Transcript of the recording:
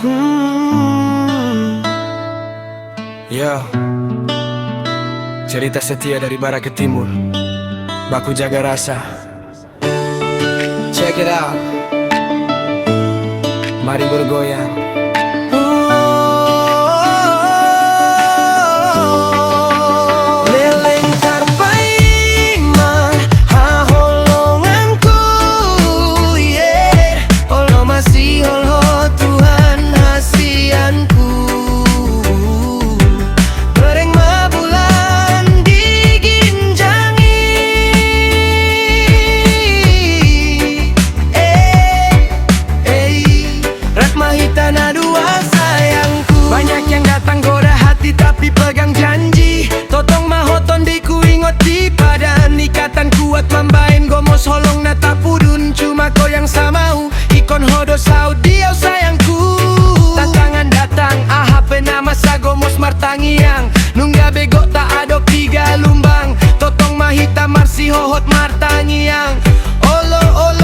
Yo, cerita setia dari barat ke timur, baku jaga rasa. Check it out, mari bergoyang. Banyak yang datang goda hati tapi pegang janji. Totong mahoton di kuingot di padan. Ikatan kuat mambain gomos holong nata pudun. Cuma kau yang samau ikon hodo saudi au sayangku. Tantangan datang ahap nama sa gomos martangiang. Nungga bego tak adok tiga lumbang. Totong mahita marsi hohot martangiang. Olo olo